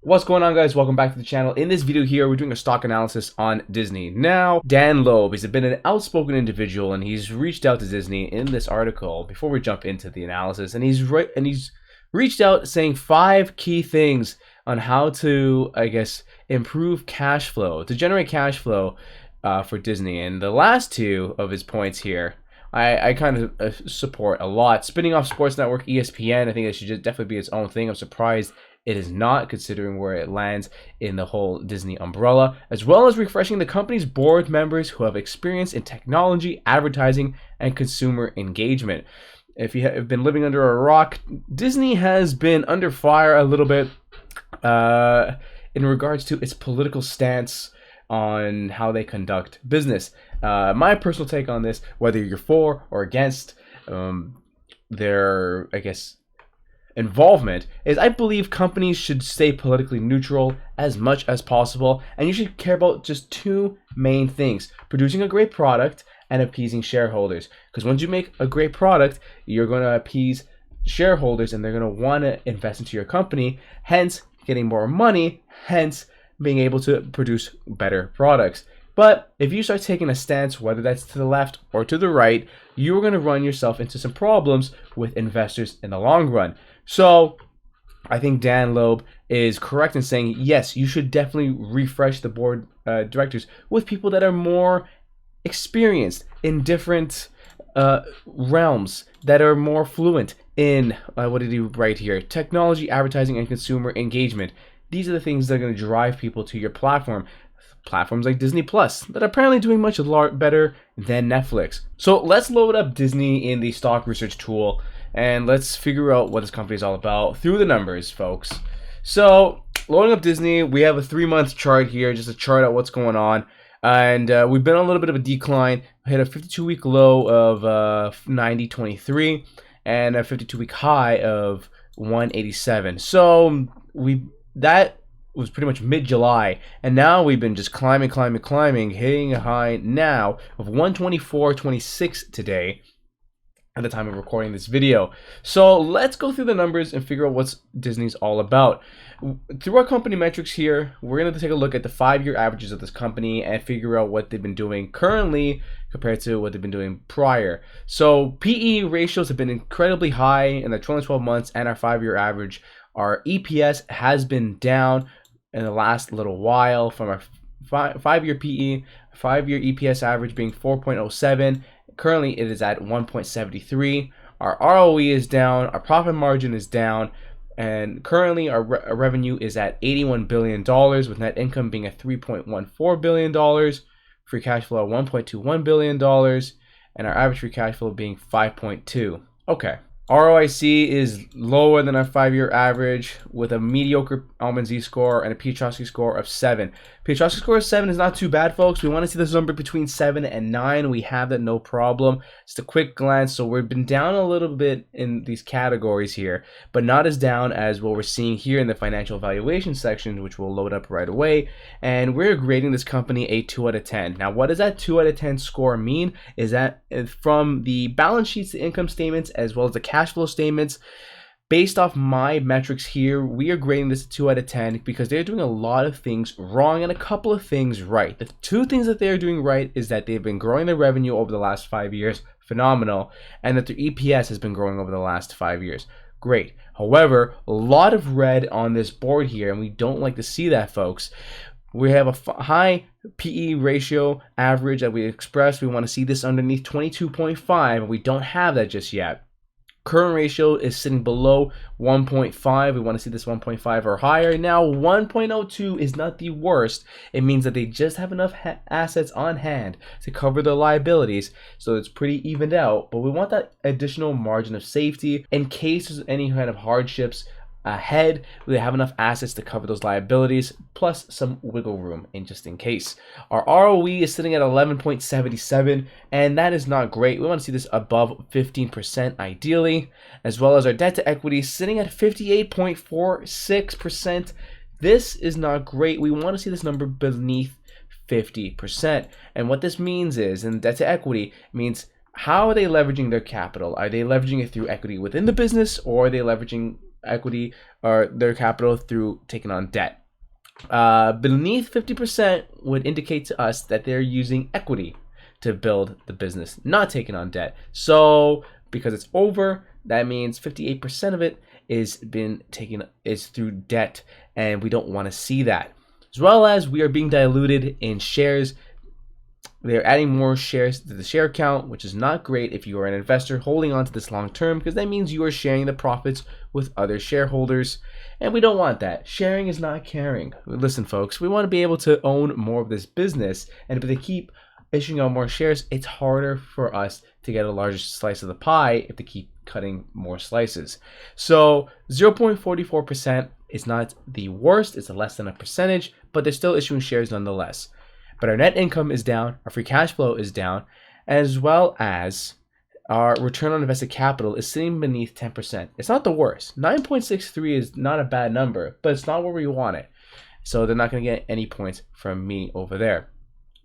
What's going on, guys? Welcome back to the channel. In this video here, we're doing a stock analysis on Disney. Now, Dan Loeb has been an outspoken individual, and he's reached out to Disney in this article before we jump into the analysis. And he's reached out saying 5 key things on how to, improve cash flow, to generate cash flow for Disney. And the last 2 of his points here, I kind of support a lot. Spinning off Sports Network, ESPN, I think it should just definitely be its own thing. I'm surprised it is not, considering where it lands in the whole Disney umbrella, as well as refreshing the company's board members who have experience in technology, advertising, and consumer engagement. If you have been living under a rock, Disney has been under fire a little bit in regards to its political stance on how they conduct business. My personal take on this, whether you're for or against their, involvement, is I believe companies should stay politically neutral as much as possible, and you should care about just 2 main things: producing a great product and appeasing shareholders. Because once you make a great product, you're going to appease shareholders and they're going to want to invest into your company, hence getting more money, hence being able to produce better products. But if you start taking a stance, whether that's to the left or to the right, you're going to run yourself into some problems with investors in the long run. So I think Dan Loeb is correct in saying, yes, you should definitely refresh the board directors with people that are more experienced in different realms, that are more fluent in, what did he write here? Technology, advertising, and consumer engagement. These are the things that are going to drive people to your platform. Platforms like Disney Plus that are apparently doing much better than Netflix. So let's load up Disney in the stock research tool and let's figure out what this company is all about through the numbers, folks. So loading up Disney, we have a 3-month chart here, just to chart out what's going on. And we've been on a little bit of a decline. We hit a 52-week low of 90.23 and a 52-week high of 187. So that was pretty much mid-July, and now we've been just climbing, hitting a high now of 124.26 today at the time of recording this video. So let's go through the numbers and figure out what Disney's all about. Through our company metrics here, we're going to take a look at the 5-year averages of this company and figure out what they've been doing currently compared to what they've been doing prior. So PE ratios have been incredibly high in the trailing 12 months and our 5-year average. Our EPS has been down in the last little while from our 5-year PE, 5-year EPS average being 4.07. Currently, it is at 1.73. Our ROE is down, our profit margin is down, and currently our revenue is at $81 billion, with net income being at $3.14 billion, free cash flow at $1.21 billion, and our average free cash flow being 5.2. Okay. ROIC is lower than our 5-year average, with a mediocre Almond Z-score and a Piotrowski score of 7. Piotrowski score of 7 is not too bad, folks. We want to see this number between 7 and 9. We have that, no problem. Just a quick glance. So we've been down a little bit in these categories here, but not as down as what we're seeing here in the financial evaluation section, which we'll load up right away. And we're grading this company a 2 out of 10. Now, what does that 2 out of 10 score mean? Is that from the balance sheets, the income statements, as well as the cash flow statements. Based off my metrics here, we are grading this a 2 out of 10 because they're doing a lot of things wrong and a couple of things right. The 2 things that they're doing right is that they've been growing their revenue over the last 5 years, phenomenal, and that their EPS has been growing over the last 5 years. Great. However, a lot of red on this board here, and we don't like to see that, folks. We have a high PE ratio average that we expressed. We want to see this underneath 22.5, and we don't have that just yet. Current ratio is sitting below 1.5. We want to see this 1.5 or higher. Now, 1.02 is not the worst. It means that they just have enough assets on hand to cover their liabilities, so it's pretty evened out. But we want that additional margin of safety in case there's any kind of hardships ahead. We have enough assets to cover those liabilities, plus some wiggle room just in case. Our ROE is sitting at 11.77, and that is not great. We want to see this above 15% ideally, as well as our debt to equity sitting at 58.46%. This is not great. We want to see this number beneath 50%. And what this means is, and debt to equity means, how are they leveraging their capital? Are they leveraging it through equity within the business, or are they leveraging equity or their capital through taking on debt. Beneath 50% would indicate to us that they're using equity to build the business, not taking on debt. So because it's over, that means 58% of it is through debt, and we don't want to see that. As well as we are being diluted in shares. They're adding more shares to the share count, which is not great if you are an investor holding on to this long term, because that means you are sharing the profits with other shareholders, and we don't want that. Sharing is not caring. Listen, folks, we want to be able to own more of this business, and if they keep issuing out more shares, it's harder for us to get a larger slice of the pie if they keep cutting more slices. So 0.44% is not the worst. It's less than a percentage, but they're still issuing shares nonetheless. But our net income is down, our free cash flow is down, as well as our return on invested capital is sitting beneath 10%. It's not the worst. 9.63 is not a bad number, but it's not where we want it. So they're not going to get any points from me over there.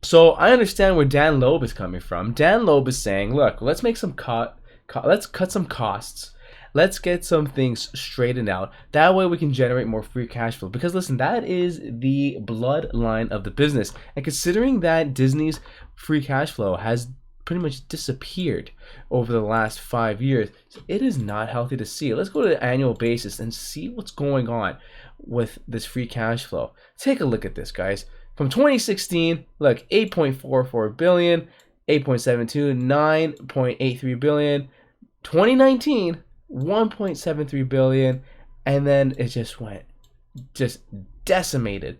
So I understand where Dan Loeb is coming from. Dan Loeb is saying, look, let's make some let's cut some costs. Let's get some things straightened out. That way we can generate more free cash flow. Because listen, that is the bloodline of the business. And considering that Disney's free cash flow has pretty much disappeared over the last 5 years, it is not healthy to see. Let's go to the annual basis and see what's going on with this free cash flow. Take a look at this, guys. From 2016, look, 8.44 billion, 8.72, 9.83 billion, 2019, 1.73 billion, and then it just went decimated.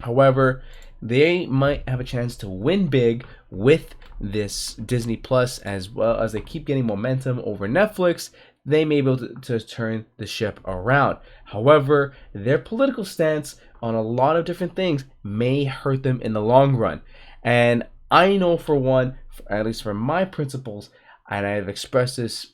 However, they might have a chance to win big with this Disney Plus, as well as they keep getting momentum over Netflix. They may be able to turn the ship around. However, their political stance on a lot of different things may hurt them in the long run. And I know for one, at least for my principles, and I've expressed this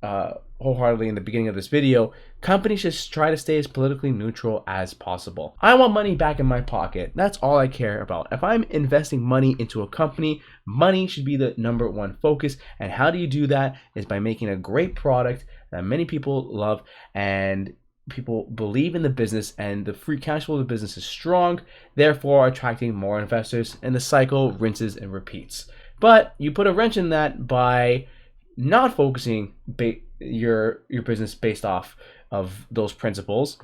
wholeheartedly in the beginning of this video, companies should try to stay as politically neutral as possible. I want money back in my pocket. That's all I care about. If I'm investing money into a company, money should be the #1 focus. And how do you do that? Is by making a great product that many people love and people believe in the business, and the free cash flow of the business is strong, therefore attracting more investors, and the cycle rinses and repeats. But you put a wrench in that by not focusing your business based off of those principles.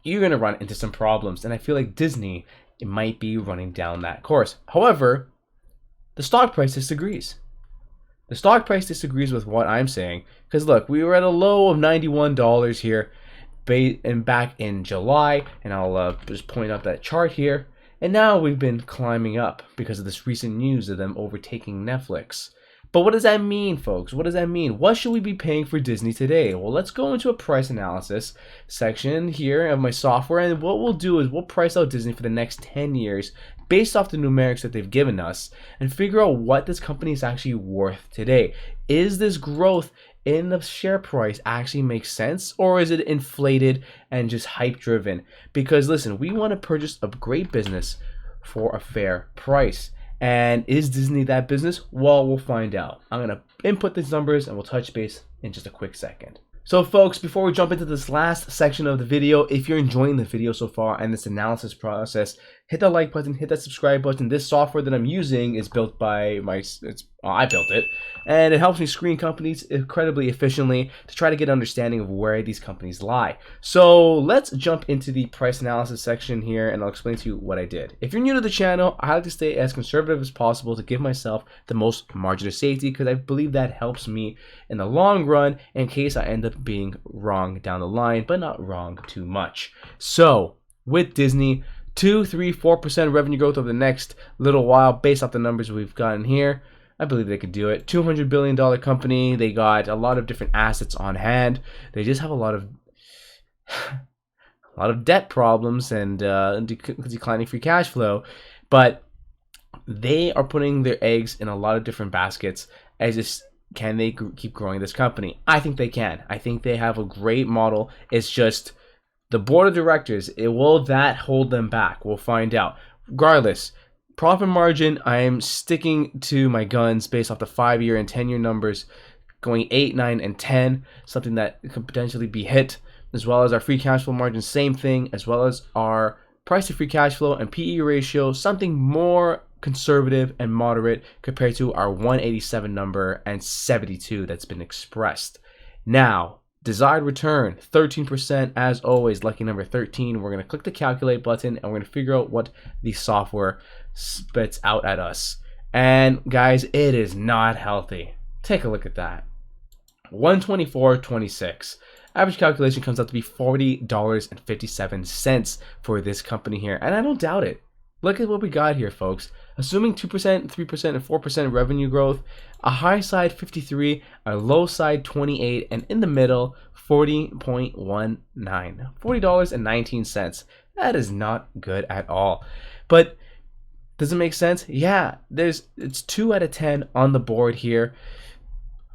You're going to run into some problems, and I feel like Disney, it might be running down that course. However, the stock price disagrees. The stock price disagrees with what I'm saying, because look, we were at a low of $91 here and back in July, and I'll just point out that chart here, and now we've been climbing up because of this recent news of them overtaking Netflix. But what does that mean, folks? What does that mean? What should we be paying for Disney today? Well, let's go into a price analysis section here of my software, and what we'll do is we'll price out Disney for the next 10 years based off the numerics that they've given us and figure out what this company is actually worth today. Is this growth in the share price actually make sense, or is it inflated and just hype driven? Because listen, we want to purchase a great business for a fair price. And is Disney that business? Well, we'll find out. I'm going to input these numbers and we'll touch base in just a quick second. So folks, before we jump into this last section of the video, if you're enjoying the video so far and this analysis process, hit that like button, hit that subscribe button. This software that I'm using is built by I built it, and it helps me screen companies incredibly efficiently to try to get an understanding of where these companies lie. So let's jump into the price analysis section here, and I'll explain to you what I did. If you're new to the channel, I like to stay as conservative as possible to give myself the most margin of safety, because I believe that helps me in the long run in case I end up being wrong down the line, but not wrong too much. So with Disney, 2, 3, 4% revenue growth over the next little while based off the numbers we've gotten here, I believe they could do it. $200 billion company. They got a lot of different assets on hand. They just have a lot of debt problems and declining free cash flow. But they are putting their eggs in a lot of different baskets. Can they keep growing this company? I think they can. I think they have a great model. It's just the board of directors. Will that hold them back? We'll find out. Regardless, profit margin, I am sticking to my guns based off the 5-year and 10-year numbers. going 8, 9, and 10, something that could potentially be hit, as well as our free cash flow margin, same thing, as well as our price to free cash flow and PE ratio, something more conservative and moderate compared to our 187 number and 72 that's been expressed. Now, desired return, 13% as always, lucky number 13. We're going to click the calculate button and we're going to figure out what the software spits out at us. And guys, it is not healthy. Take a look at that. 124.26. Average calculation comes out to be $40.57 for this company here. And I don't doubt it. Look at what we got here, folks. Assuming 2%, 3%, and 4% revenue growth, a high side 53, a low side 28, and in the middle 40.19. $40.19. That is not good at all. But does it make sense? Yeah, it's 2 out of 10 on the board here.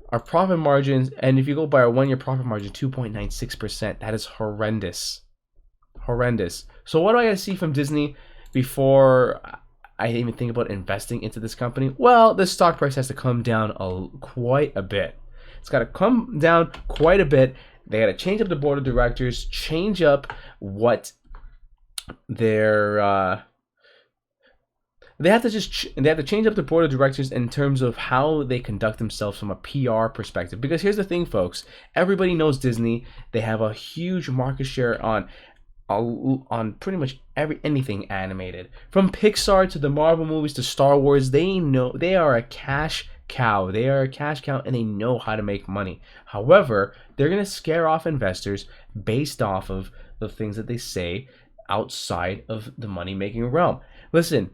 Our profit margins, and if you go by our 1-year profit margin, 2.96%. That is horrendous. Horrendous. So what do I gotta see from Disney before I even think about investing into this company? Well, the stock price has to come down quite a bit. It's got to come down quite a bit. They got to change up the board of directors, change up what their they have to change up the board of directors in terms of how they conduct themselves from a PR perspective. Because here's the thing, folks, everybody knows Disney. They have a huge market share on pretty much anything animated, from Pixar to the Marvel movies to Star Wars. They are a cash cow. They are a cash cow, and they know how to make money. However, they're gonna scare off investors based off of the things that they say outside of the money making realm. Listen,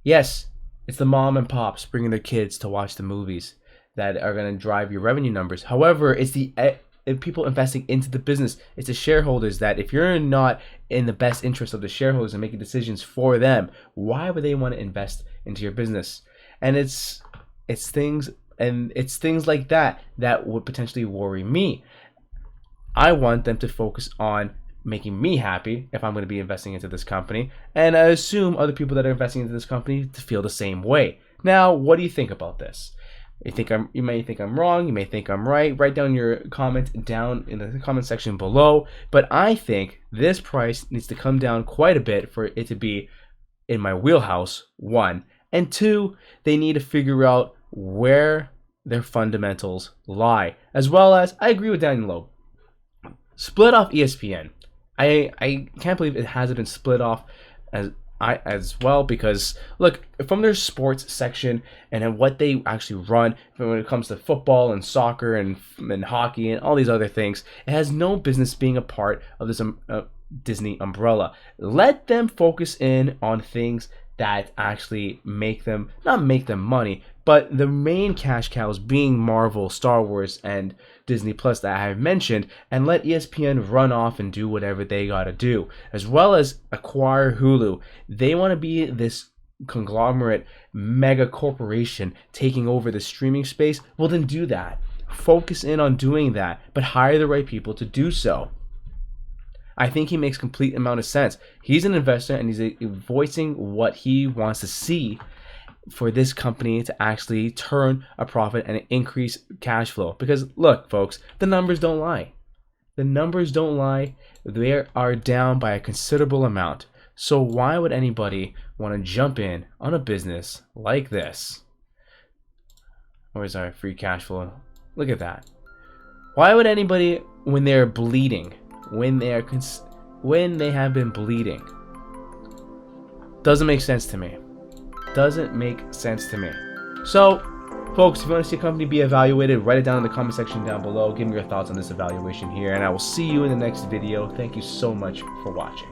yes, it's the mom and pops bringing their kids to watch the movies that are gonna drive your revenue numbers. However, it's the people investing into the business. It's the shareholders that, if you're not in the best interest of the shareholders and making decisions for them, why would they want to invest into your business? And it's things like that would potentially worry me. I want them to focus on making me happy if I'm going to be investing into this company, and I assume other people that are investing into this company to feel the same way. Now, what do you think about this? You may think I'm wrong, you may think I'm right. Write down your comment down in the comment section below. But I think this price needs to come down quite a bit for it to be in my wheelhouse, 1. And 2, they need to figure out where their fundamentals lie. As well as, I agree with Daniel Loeb, split off ESPN. I can't believe it hasn't been split off as well, because look, from their sports section and what they actually run when it comes to football and soccer and hockey and all these other things, it has no business being a part of this Disney umbrella. Let them focus in on things that actually not make them money, but the main cash cows being Marvel, Star Wars, and Disney Plus that I have mentioned, and let ESPN run off and do whatever they gotta do, as well as acquire Hulu. They want to be this conglomerate mega corporation taking over the streaming space. Well, then do that. Focus in on doing that, but hire the right people to do so. I think he makes complete amount of sense. He's an investor, and he's voicing what he wants to see for this company to actually turn a profit and increase cash flow. Because look, folks, the numbers don't lie. The numbers don't lie. They are down by a considerable amount. So why would anybody want to jump in on a business like this? Where's our free cash flow? Look at that. Why would anybody, when they're bleeding, when they have been bleeding? Doesn't make sense to me. Doesn't make sense to me. So, folks, if you want to see a company be evaluated, write it down in the comment section down below. Give me your thoughts on this evaluation here, and I will see you in the next video. Thank you so much for watching.